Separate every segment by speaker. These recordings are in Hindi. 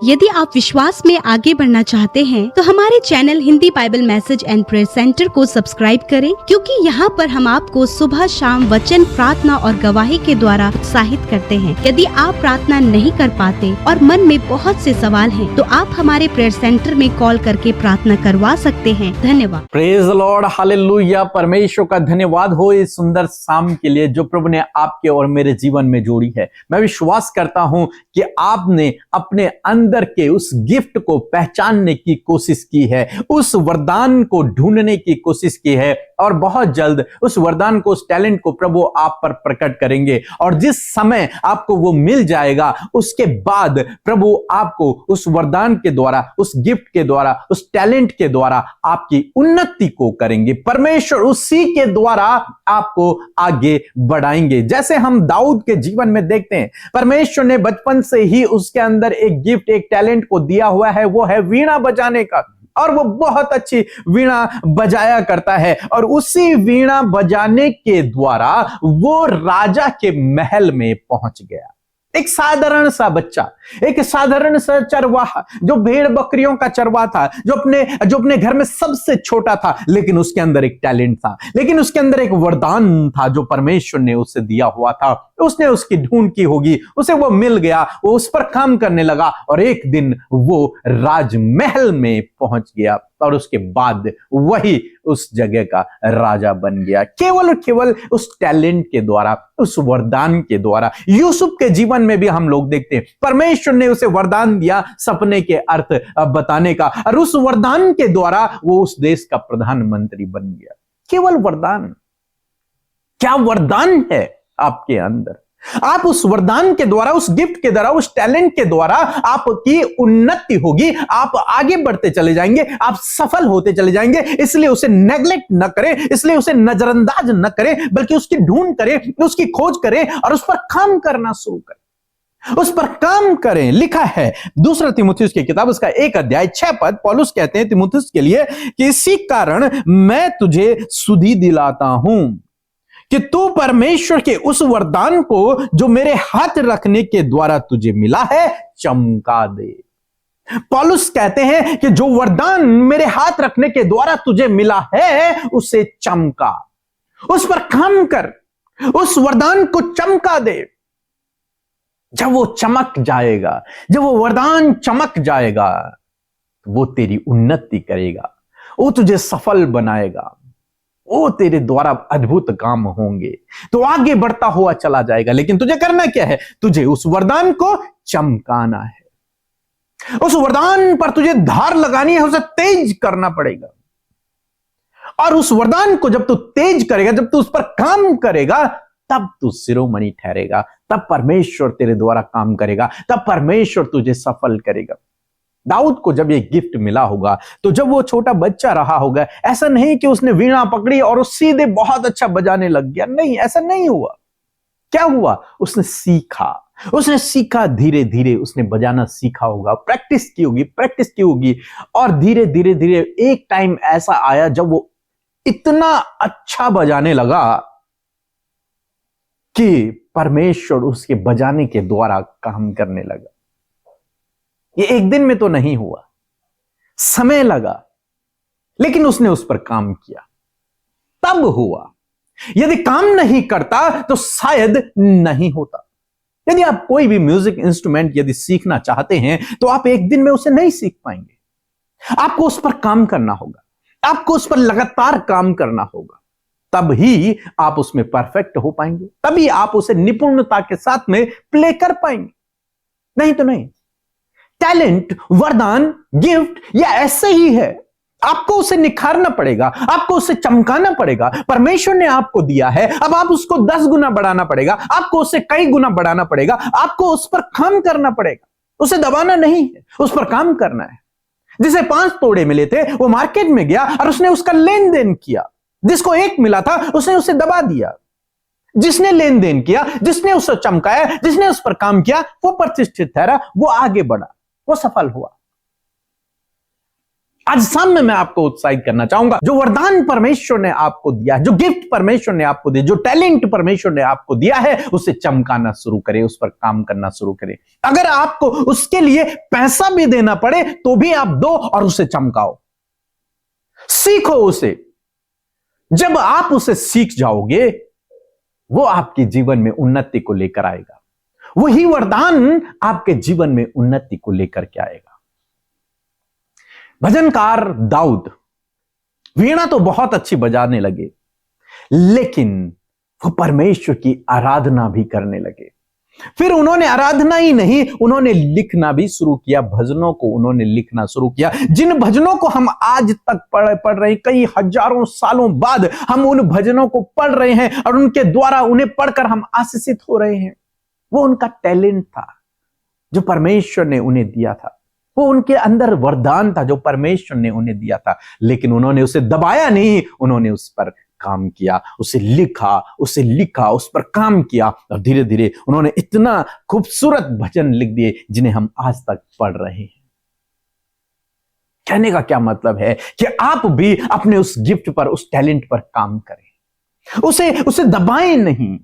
Speaker 1: यदि आप विश्वास में आगे बढ़ना चाहते हैं तो हमारे channel Hindi Bible message and prayer centre को सब्सक्राइब करें, क्योंकि यहाँ पर हम आपको सुबह शाम वचन, प्रार्थना और गवाही के द्वारा उत्साहित करते हैं। यदि आप प्रार्थना नहीं कर पाते और मन में बहुत से सवाल हैं, तो आप हमारे प्रेयर सेंटर में कॉल करके प्रार्थना करवा सकते हैं। धन्यवाद।
Speaker 2: Praise the Lord, hallelujah. परमेश्वर का धन्यवाद हो इस सुंदर शाम के लिए जो प्रभु ने आपके और मेरे जीवन में जोड़ी है। मैं विश्वास करता हूं कि आपने अपने अंदर के उस गिफ्ट को पहचानने की कोशिश की है, उस वरदान को ढूंढने की कोशिश की है, और बहुत जल्द उस वरदान को, उस टैलेंट को प्रभु आप पर प्रकट करेंगे। और जिस समय आपको वो मिल जाएगा, उसके बाद प्रभु आपको उस वरदान के द्वारा, उस गिफ्ट के द्वारा, उस टैलेंट के द्वारा आपकी उन्नति को करेंगे। परमेश्वर उसी के द्वारा आपको आगे बढ़ाएंगे। जैसे हम दाऊद के जीवन में देखते हैं, परमेश्वर ने बचपन से ही उसके अंदर एक गिफ्ट, एक टैलेंट को दिया हुआ है, वो है वीणा बजाने का। और वो बहुत अच्छी वीणा बजाया करता है, और उसी वीणा बजाने के द्वारा वो राजा के महल में पहुंच गया। एक साधारण सा बच्चा, एक साधारण सा चरवाहा, जो भेड़ बकरियों का चरवाहा था, जो अपने घर में सबसे छोटा था, लेकिन उसके अंदर एक टैलेंट था, लेकिन उसके अंदर एक वरदान था जो परमेश्वर ने उसे दिया हुआ था। उसने उसकी ढूंढ की होगी, उसे वो मिल गया, वो उस पर काम करने लगा, और एक दिन वो राजमहल में पहुंच गया, और उसके बाद वही उस जगह का राजा बन गया, केवल और केवल उस टैलेंट के द्वारा, उस वरदान के द्वारा। यूसुफ के जीवन में भी हम लोग देखते हैं, परमेश्वर ने उसे वरदान दिया सपने के अर्थ बताने का, और उस वरदान के द्वारा वो उस देश का प्रधानमंत्री बन गया। केवल वरदान। क्या वरदान है आपके अंदर? आप उस वरदान के द्वारा, उस गिफ्ट के द्वारा, उस टैलेंट के द्वारा आपकी उन्नति होगी, आप आगे बढ़ते चले जाएंगे, आप सफल होते चले जाएंगे। इसलिए उसे नेग्लेक्ट न करें, इसलिए उसे नजरअंदाज न करें, बल्कि उसकी ढूंढ करें, उसकी खोज करें, और उस पर काम करना शुरू करें, उस पर काम करें। लिखा है दूसरा तीमुथियुस की किताब, उसका 1 अध्याय 6 पद, पौलुस कहते हैं तीमुथियुस के लिए कि इसी कारण मैं तुझे सुधि दिलाता हूं कि तू परमेश्वर के उस वरदान को जो मेरे हाथ रखने के द्वारा तुझे मिला है, चमका दे। पौलुस कहते हैं कि जो वरदान मेरे हाथ रखने के द्वारा तुझे मिला है, उसे चमका, उस पर काम कर, उस वरदान को चमका दे। जब वो चमक जाएगा, जब वो वरदान चमक जाएगा, तो वो तेरी उन्नति करेगा, वो तुझे सफल बनाएगा, वो तेरे द्वारा अद्भुत काम होंगे, तो आगे बढ़ता हुआ चला जाएगा। लेकिन तुझे करना क्या है? तुझे उस वरदान को चमकाना है, उस वरदान पर तुझे धार लगानी है, उसे तेज करना पड़ेगा। और उस वरदान को जब तू तेज करेगा, जब तू उस पर काम करेगा, तब तू शिरोमणि ठहरेगा, तब परमेश्वर तेरे द्वारा काम करेगा, तब परमेश्वर तुझे सफल करेगा। दाऊद को जब ये गिफ्ट मिला होगा, तो जब वो छोटा बच्चा रहा होगा, ऐसा नहीं कि उसने वीणा पकड़ी और उस सीधे बहुत अच्छा बजाने लग गया। नहीं, ऐसा नहीं हुआ। क्या हुआ? उसने सीखा, धीरे धीरे उसने बजाना सीखा होगा, प्रैक्टिस की होगी, और धीरे धीरे एक टाइम ऐसा आया जब वो इतना अच्छा बजाने लगा कि परमेश्वर उसके बजाने के द्वारा काम करने लगा। ये एक दिन में तो नहीं हुआ, समय लगा, लेकिन उसने उस पर काम किया, तब हुआ। यदि काम नहीं करता तो शायद नहीं होता। यदि आप कोई भी म्यूजिक इंस्ट्रूमेंट यदि सीखना चाहते हैं, तो आप एक दिन में उसे नहीं सीख पाएंगे। आपको उस पर काम करना होगा, आपको उस पर लगातार काम करना होगा, तब ही आप उसमें परफेक्ट हो पाएंगे, तभी आप उसे निपुणता के साथ में प्ले कर पाएंगे, नहीं तो नहीं। टैलेंट, वरदान, गिफ्ट, यह ऐसे ही है। आपको उसे निखारना पड़ेगा, आपको उसे चमकाना पड़ेगा। परमेश्वर ने आपको दिया है, अब आप उसको 10 गुना बढ़ाना पड़ेगा, आपको उसे कई गुना बढ़ाना पड़ेगा, आपको उस पर काम करना पड़ेगा। उसे दबाना नहीं है, उस पर काम करना है। जिसे 5 तोड़े मिले थे, वो मार्केट में गया और उसने उसका लेन देन किया। जिसको 1 मिला था, उसने उसे दबा दिया। जिसने लेन देन किया, जिसने उसे चमकाया, जिसने उस पर काम किया, वो प्रतिष्ठित ठहरा, वो आगे बढ़ा, वो सफल हुआ। आज शाम में मैं आपको उत्साहित करना चाहूंगा, जो वरदान परमेश्वर ने आपको दिया है, जो गिफ्ट परमेश्वर ने आपको दिया, जो टैलेंट परमेश्वर ने आपको दिया है, उसे चमकाना शुरू करें, उस पर काम करना शुरू करें। अगर आपको उसके लिए पैसा भी देना पड़े तो भी आप दो और उसे चमकाओ, सीखो उसे। जब आप उसे सीख जाओगे, वो आपके जीवन में उन्नति को लेकर आएगा। वही वरदान आपके जीवन में उन्नति को लेकर के आएगा। भजनकार दाऊद वीणा तो बहुत अच्छी बजाने लगे, लेकिन वो परमेश्वर की आराधना भी करने लगे। फिर उन्होंने आराधना ही नहीं, उन्होंने लिखना भी शुरू किया। भजनों को उन्होंने लिखना शुरू किया, जिन भजनों को हम आज तक पढ़ रहे हैं। कई हजारों सालों बाद हम उन भजनों को पढ़ रहे हैं और उनके द्वारा उन्हें पढ़कर हम आशीषित हो रहे हैं। वो उनका टैलेंट था जो परमेश्वर ने उन्हें दिया था। वो उनके अंदर वरदान था जो परमेश्वर ने उन्हें दिया था, लेकिन उन्होंने उसे दबाया नहीं, उन्होंने उस पर काम किया, उसे लिखा, उस पर काम किया और धीरे धीरे उन्होंने इतना खूबसूरत भजन लिख दिए जिन्हें हम आज तक पढ़ रहे हैं। कहने का क्या मतलब है कि आप भी अपने उस गिफ्ट पर, उस टैलेंट पर काम करें। उसे दबाएं नहीं,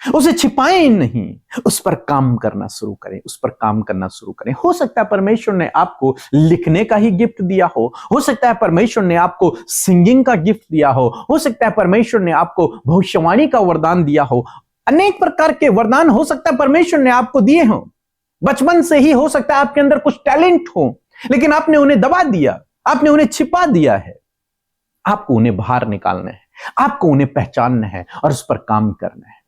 Speaker 2: उसे छिपाएं नहीं, उस पर काम करना शुरू करें, उस पर काम करना शुरू करें। हो सकता है परमेश्वर ने आपको लिखने का ही गिफ्ट दिया हो सकता है परमेश्वर ने आपको सिंगिंग का गिफ्ट दिया हो सकता है परमेश्वर ने आपको भविष्यवाणी का वरदान दिया हो। अनेक प्रकार के वरदान हो सकता है परमेश्वर ने आपको दिए हो। बचपन से ही हो सकता है आपके अंदर कुछ टैलेंट हो, लेकिन आपने उन्हें दबा दिया, आपने उन्हें छिपा दिया है। आपको उन्हें बाहर निकालना है, आपको उन्हें पहचानना है और उस पर काम करना है।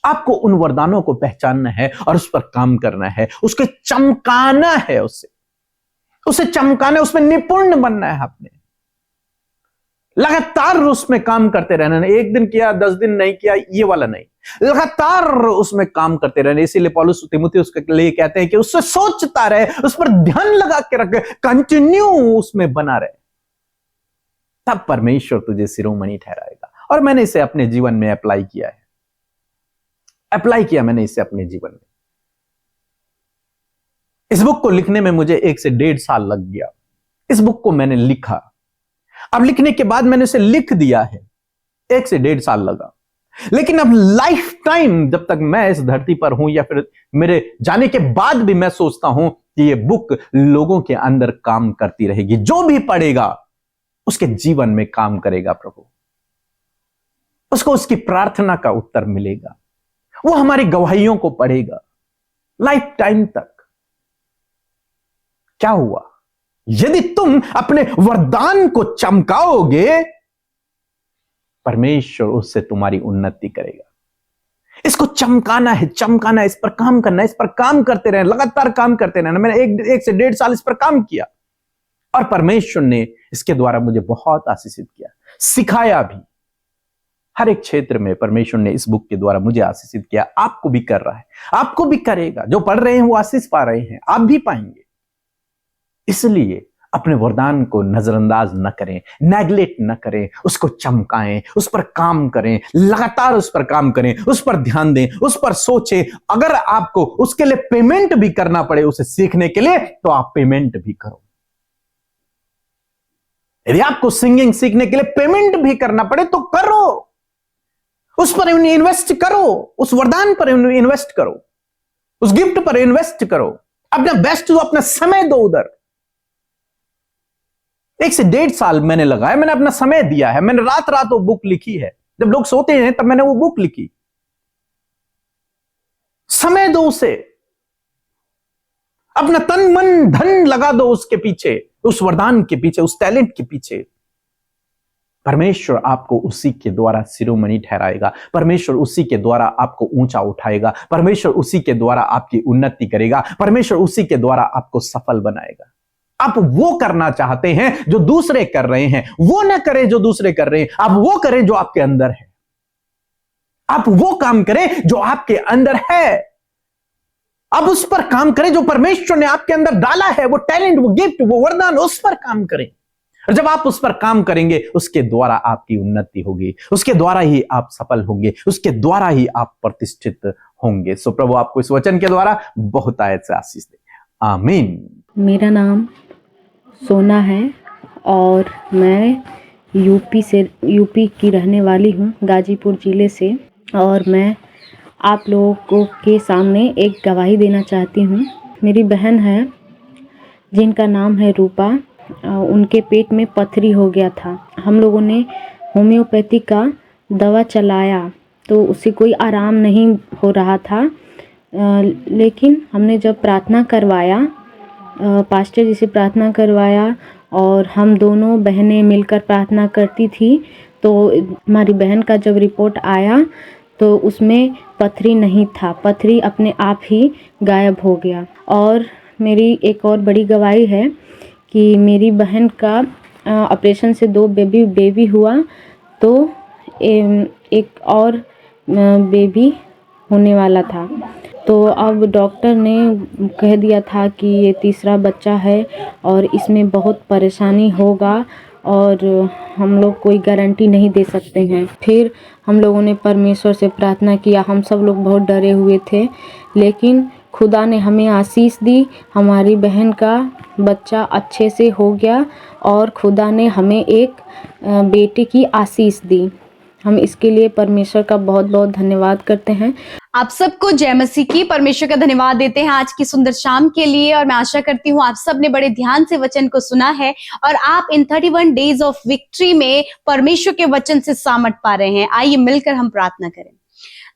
Speaker 2: आपको उन वरदानों को पहचानना है और उस पर काम करना है, उसके चमकाना है, उसे चमकाना है, उसमें निपुण बनना है। आपने लगातार उसमें काम करते रहना है। एक दिन किया, 10 दिन नहीं किया, ये वाला नहीं, लगातार उसमें काम करते रहना। इसीलिए पौलुस तीमुथियुस उसके लिए कहते हैं कि उससे सोचता रहे, उस पर ध्यान लगा के रखे, कंटिन्यू उसमें बना रहे, तब परमेश्वर तुझे शिरोमणि ठहराएगा। और मैंने इसे अपने जीवन में अप्लाई किया मैंने इसे अपने जीवन में। इस बुक को लिखने में मुझे 1 से 1.5 साल लग गया। इस बुक को मैंने लिखा, अब लिखने के बाद मैंने उसे लिख दिया है, 1 से 1.5 साल लगा। लेकिन अब लाइफ टाइम जब तक मैं इस धरती पर हूं या फिर मेरे जाने के बाद भी मैं सोचता हूं कि ये बुक लोगों के अंदर काम करती रहेगी। जो भी पढ़ेगा उसके जीवन में काम करेगा प्रभु, उसको उसकी प्रार्थना का उत्तर मिलेगा, वो हमारी गवाहियों को पढ़ेगा लाइफ टाइम तक। क्या हुआ? यदि तुम अपने वरदान को चमकाओगे, परमेश्वर उससे तुम्हारी उन्नति करेगा। इसको चमकाना है, इस पर काम करना है, इस पर काम करते रहना, लगातार काम करते रहना। मैंने 1 से 1.5 साल इस पर काम किया और परमेश्वर ने इसके द्वारा मुझे बहुत आशीषित किया, सिखाया भी। हर एक क्षेत्र में परमेश्वर ने इस बुक के द्वारा मुझे आशीषित किया। आपको भी कर रहा है, आपको भी करेगा। जो पढ़ रहे हैं वो आशीष पा रहे हैं, आप भी पाएंगे। इसलिए अपने वरदान को नजरअंदाज न करें, नेग्लेक्ट न करें, उसको चमकाएं, उस पर काम करें, लगातार उस पर काम करें, उस पर ध्यान दें, उस पर सोचें। अगर आपको उसके लिए पेमेंट भी करना पड़े उसे सीखने के लिए, तो आप पेमेंट भी करो। यदि आपको सिंगिंग सीखने के लिए पेमेंट भी करना पड़े तो करो, उस पर इन्वेस्ट करो, उस वरदान पर इन्वेस्ट करो, उस गिफ्ट पर इन्वेस्ट करो, अपना बेस्ट दो, अपना समय दो उधर। 1 से 1.5 साल मैंने लगाया, मैंने अपना समय दिया है, मैंने रात रात वो बुक लिखी है। जब लोग सोते हैं तब मैंने वो बुक लिखी। समय दो उसे, अपना तन मन धन लगा दो उसके पीछे, उस वरदान के पीछे, उस टैलेंट के पीछे। परमेश्वर आपको उसी के द्वारा शिरोमणि ठहराएगा, परमेश्वर उसी के द्वारा आपको ऊंचा उठाएगा, परमेश्वर उसी के द्वारा आपकी उन्नति करेगा, परमेश्वर उसी के द्वारा आपको सफल बनाएगा। आप वो करना चाहते हैं जो दूसरे कर रहे हैं, वो ना करें जो दूसरे कर रहे हैं, आप वो करें जो आपके अंदर है। आप वो काम करें जो आपके अंदर है, आप उस पर काम करें जो परमेश्वर ने आपके अंदर डाला है, वो टैलेंट, वो गिफ्ट, वो वरदान, उस पर काम करें। और जब आप उस पर काम करेंगे, उसके द्वारा आपकी उन्नति होगी, उसके द्वारा ही आप सफल होंगे, उसके द्वारा ही आप प्रतिष्ठित होंगे। सो प्रभु आपको इस वचन के द्वारा बहुत आयत से आशीष दे। आमीन।
Speaker 3: मेरा नाम सोना है और मैं यूपी की रहने वाली हूँ, गाजीपुर ज़िले से। और मैं आप लोगों के सामने एक गवाही देना चाहती हूँ। मेरी बहन है जिनका नाम है रूपा, उनके पेट में पथरी हो गया था। हम लोगों ने होम्योपैथी का दवा चलाया तो उससे कोई आराम नहीं हो रहा था, लेकिन हमने जब प्रार्थना करवाया, पास्टर जी से प्रार्थना करवाया और हम दोनों बहनें मिलकर प्रार्थना करती थी, तो हमारी बहन का जब रिपोर्ट आया तो उसमें पथरी नहीं था, पथरी अपने आप ही गायब हो गया। और मेरी एक और बड़ी गवाही है कि मेरी बहन का ऑपरेशन से 2 बेबी हुआ, तो एक और बेबी होने वाला था। तो अब डॉक्टर ने कह दिया था कि ये तीसरा बच्चा है और इसमें बहुत परेशानी होगा और हम लोग कोई गारंटी नहीं दे सकते हैं। फिर हम लोगों ने परमेश्वर से प्रार्थना किया। हम सब लोग बहुत डरे हुए थे, लेकिन खुदा ने हमें आशीष दी। हमारी बहन का बच्चा अच्छे से हो गया और खुदा ने हमें एक बेटे की आशीष दी। हम इसके लिए परमेश्वर का बहुत बहुत धन्यवाद करते हैं।
Speaker 1: आप सबको जय मसीह की। परमेश्वर का धन्यवाद देते हैं आज की सुंदर शाम के लिए, और मैं आशा करती हूँ आप सब ने बड़े ध्यान से वचन को सुना है और आप इन 31 डेज ऑफ विक्ट्री में परमेश्वर के वचन से सामर्थ पा रहे हैं। आइए मिलकर हम प्रार्थना करें।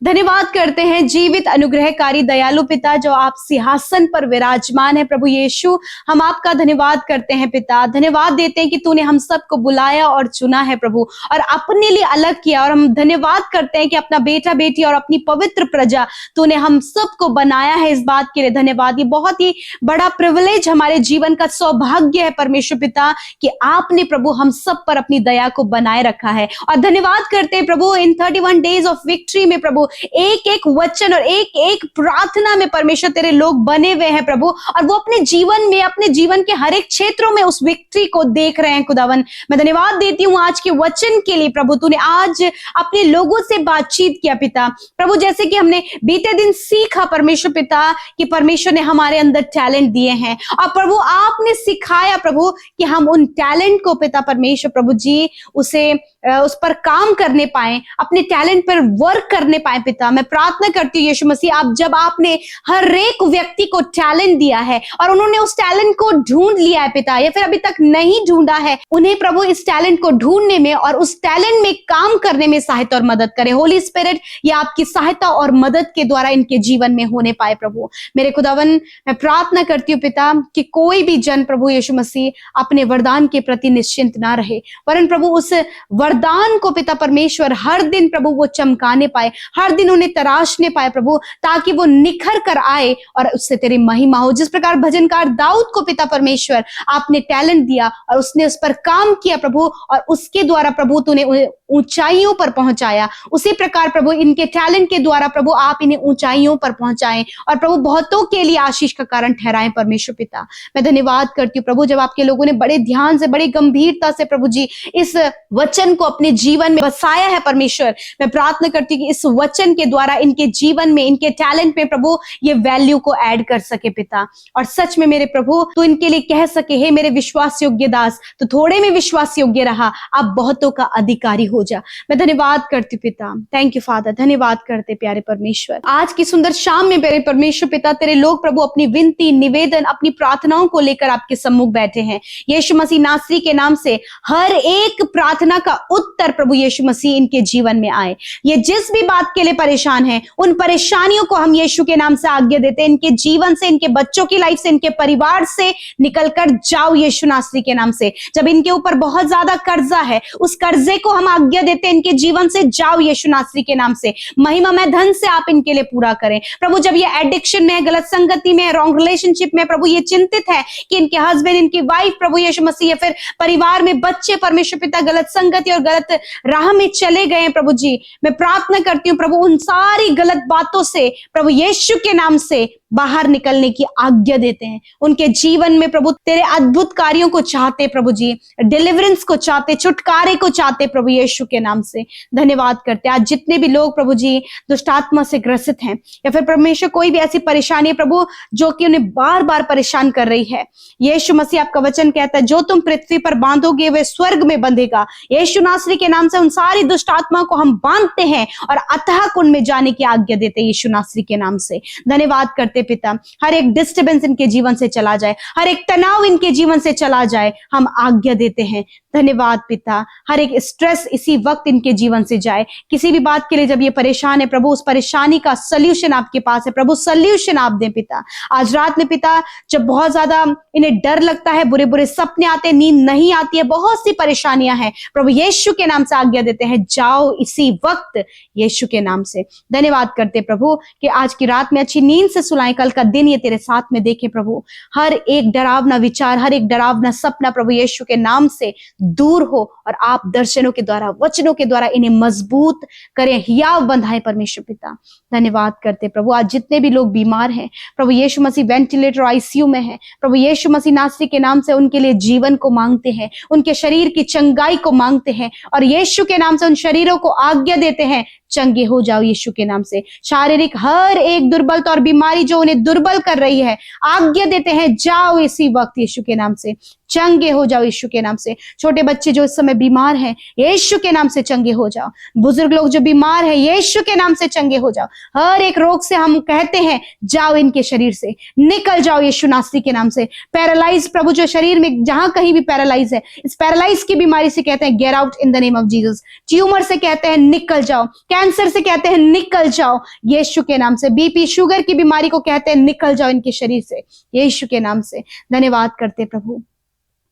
Speaker 1: धन्यवाद करते हैं जीवित अनुग्रहकारी दयालु पिता, जो आप सिंहासन पर विराजमान है। प्रभु यीशु, हम आपका धन्यवाद करते हैं पिता। धन्यवाद देते हैं कि तूने हम सबको बुलाया और चुना है प्रभु, और अपने लिए अलग किया। और हम धन्यवाद करते हैं कि अपना बेटा बेटी और अपनी पवित्र प्रजा तूने हम सबको बनाया है। इस बात के लिए धन्यवाद। ये बहुत ही बड़ा प्रिविलेज, हमारे जीवन का सौभाग्य है परमेश्वर पिता, कि आपने प्रभु हम सब पर अपनी दया को बनाए रखा है। और धन्यवाद करते हैं प्रभु इन 31 डेज ऑफ विक्ट्री में प्रभु एक एक वचन और एक एक प्रार्थना में परमेश्वर तेरे लोग बने हुए हैं प्रभु, और वो अपने जीवन में, अपने जीवन के हर एक क्षेत्रों में उस विक्ट्री को देख रहे हैं। खुदावन, मैं धन्यवाद देती हूँ आज के वचन के लिए प्रभु। तूने आज अपने लोगों से बातचीत किया पिता प्रभु, जैसे कि हमने बीते दिन सीखा परमेश्वर पिता कि परमेश्वर ने हमारे अंदर टैलेंट दिए हैं, और प्रभु आपने सिखाया प्रभु कि हम उन टैलेंट को पिता परमेश्वर प्रभु जी उस पर काम करने पाए, अपने टैलेंट पर वर्क करने पाए पिता। मैं प्रार्थना करती हूँ यीशु मसीह, आप जब आपने हर एक व्यक्ति को टैलेंट दिया है और उन्होंने उस टैलेंट को ढूंढ लिया है पिता, या फिर अभी तक नहीं ढूंढा है, उन्हें प्रभु इस टैलेंट को ढूंढने में और उस टैलेंट में काम करने में सहायता और मदद करे। होली स्पिरिट, ये आपकी सहायता और मदद के द्वारा इनके जीवन में होने पाए प्रभु। मेरे खुदावन, मैं प्रार्थना करती हूँ पिता कि कोई भी जन प्रभु यीशु मसीह अपने वरदान के प्रति निश्चिंत ना रहे, वरन प्रभु उस वरदान को पिता परमेश्वर हर दिन प्रभु वो चमकाने पाए, हर दिन उन्हें तराशने पाए प्रभु, ताकि वो निखर कर आए और उससे तेरी महिमा हो। जिस प्रकार भजनकार दाऊद को पिता परमेश्वर आपने टैलेंट दिया और उसने उस पर काम किया प्रभु, और उसके द्वारा प्रभु तूने ऊंचाइयों पर पहुंचाया, उसी प्रकार प्रभु इनके टैलेंट के द्वारा प्रभु आप इन्हें ऊंचाइयों पर पहुंचाएं और प्रभु बहुतों के लिए आशीष का कारण ठहराएं परमेश्वर पिता। मैं धन्यवाद करती हूँ प्रभु, जब आपके लोगों ने बड़े ध्यान से, बड़ी गंभीरता से प्रभु जी इस वचन को अपने जीवन में बसाया है परमेश्वर, मैं प्रार्थना करती हूँ कि इस वचन के द्वारा इनके जीवन में, इनके टैलेंट में प्रभु ये वैल्यू को ऐड कर सके पिता, और सच में मेरे प्रभु तू इनके लिए कह सके, हे मेरे विश्वास योग्य दास, तो थोड़े में विश्वास योग्य रहा, अब बहुतों का अधिकारी हो जा। मैं धन्यवाद करती पिता, थैंक यू फादर। धन्यवाद करते प्यारे परमेश्वर, आज की सुंदर शाम में मेरे परमेश्वर पिता तेरे लोग प्रभु अपनी विनती, निवेदन, अपनी प्रार्थनाओं को लेकर आपके सम्मुख बैठे हैं। यीशु मसीह नासरी के नाम से हर एक प्रार्थना का उत्तर प्रभु यीशु मसीह इनके जीवन में आए। ये जिस भी बात के लिए परेशान है, उन परेशानियों को हम यीशु के नाम से आज्ञा देते हैं, इनके जीवन से, इनके बच्चों की लाइफ से, इनके परिवार से निकलकर जाओ यीशु नासरी के नाम से। जब इनके ऊपर बहुत ज्यादा कर्जा है, उस कर्जे को हम आज्ञा देते हैं इनके जीवन से जाओ यीशु नासरी के नाम से। महिमा में धन से आप इनके लिए पूरा करें प्रभु। जब ये एडिक्शन में, गलत संगति में, रॉन्ग रिलेशनशिप में प्रभु ये चिंतित है कि इनके हस्बैंड, इनकी वाइफ प्रभु यीशु मसीह, या फिर परिवार में बच्चे परमेश्वर पिता गलत संगति और और गलत राह में चले गए हैं प्रभु जी, मैं प्रार्थना करती हूँ प्रभु उन सारी गलत बातों से प्रभु यीशु के नाम से बाहर निकलने की आज्ञा देते हैं। उनके जीवन में प्रभु तेरे अद्भुत कार्यों को चाहते प्रभु जी, डिलीवरेंस को चाहते, छुटकारे को चाहते प्रभु यीशु के नाम से धन्यवाद करते हैं। आज जितने भी लोग प्रभु जी दुष्ट आत्मा से ग्रसित हैं या फिर परमेश्वर कोई भी ऐसी परेशानी है प्रभु जो कि उन्हें बार बार परेशान कर रही है, यीशु मसीह आपका वचन कहता है जो तुम पृथ्वी पर बांधोगे वे स्वर्ग में बंधेगा। यीशु नासरी के नाम से उन सारी दुष्ट आत्मा को हम बांधते हैं और अथाह कुंड में जाने की आज्ञा देते हैं यीशु नासरी के नाम से। धन्यवाद करते पिता, हर एक डिस्टर्बेंस इनके जीवन से चला जाए, हर एक तनाव इनके जीवन से चला जाए, हम आज्ञा देते हैं। धन्यवाद पिता, हर एक स्ट्रेस इसी वक्त इनके जीवन से जाए। किसी भी बात के लिए जब ये परेशान है प्रभु उस परेशानी का सल्यूशन आपके पास है प्रभु, सल्यूशन आप दें पिता। आज रात में पिता जब बहुत ज्यादा इन्हें डर लगता है, बुरे बुरे सपने आते, नींद नहीं आती है, बहुत सी परेशानियां हैं प्रभु यीशु के नाम से आज्ञा देते हैं जाओ इसी वक्त यीशु के नाम से। धन्यवाद करते प्रभु कि आज की रात में अच्छी नींद से सुलाएं, कल का दिन ये तेरे साथ में देखे प्रभु। हर एक डरावना विचार, हर एक डरावना सपना प्रभु यीशु के नाम से दूर हो और आप दर्शनों के द्वारा, वचनों के द्वारा इन्हें मजबूत करें, हियाव बंधाएं परमेश्वर पिता। धन्यवाद करते प्रभु आज जितने भी लोग बीमार हैं प्रभु यीशु मसीह वेंटिलेटर आईसीयू में है प्रभु यीशु मसीह नासरी के नाम से उनके लिए जीवन को मांगते हैं, उनके शरीर की चंगाई को मांगते हैं और यीशु के नाम से उन शरीरों को आज्ञा देते हैं चंगे हो जाओ यीशु के नाम से। शारीरिक हर एक दुर्बलता और बीमारी जो उन्हें दुर्बल कर रही है आज्ञा देते हैं जाओ इसी वक्त यीशु के नाम से, चंगे हो जाओ यीशु के नाम से। छोटे बच्चे जो इस समय बीमार हैं यीशु के नाम से चंगे हो जाओ, बुजुर्ग लोग जो बीमार हैं यीशु के नाम से चंगे हो जाओ। हर एक रोग से हम कहते हैं जाओ इनके शरीर से, निकल जाओ यीशु नासरी के नाम से। पैरालाइज प्रभु जो शरीर में जहां कहीं भी पैरालाइज है, इस पैरालाइज की बीमारी से कहते हैं get out in the name of Jesus. Tumour से कहते हैं निकल जाओ, कैंसर से कहते हैं निकल जाओ यीशु के नाम से। बीपी शुगर की बीमारी को कहते हैं निकल जाओ इनके शरीर से यीशु के नाम से। धन्यवाद करते प्रभु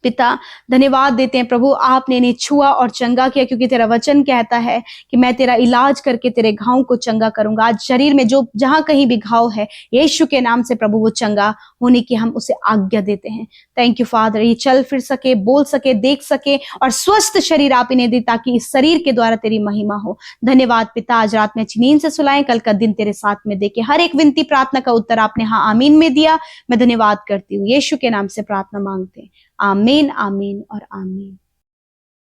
Speaker 1: पिता, धन्यवाद देते हैं प्रभु आपने इन्हें छुआ और चंगा किया क्योंकि तेरा वचन कहता है कि मैं तेरा इलाज करके तेरे घाव को चंगा करूंगा। आज शरीर में जो जहां कहीं भी घाव है यीशु के नाम से प्रभु वो चंगा होने की हम उसे आज्ञा देते हैं। थैंक यू फादर, ये चल फिर सके, बोल सके, देख सके और स्वस्थ शरीर आप इन्हें दे ताकि इस शरीर के द्वारा तेरी महिमा हो। धन्यवाद पिता, आज रात में अच्छी नींद से सुलाएं, कल का दिन तेरे साथ में देके हर एक विनती प्रार्थना का उत्तर आपने हाँ आमीन में दिया। मैं धन्यवाद करती हूँ, यीशु के नाम से प्रार्थना मांगते हैं, आमीन आमीन और आमीन।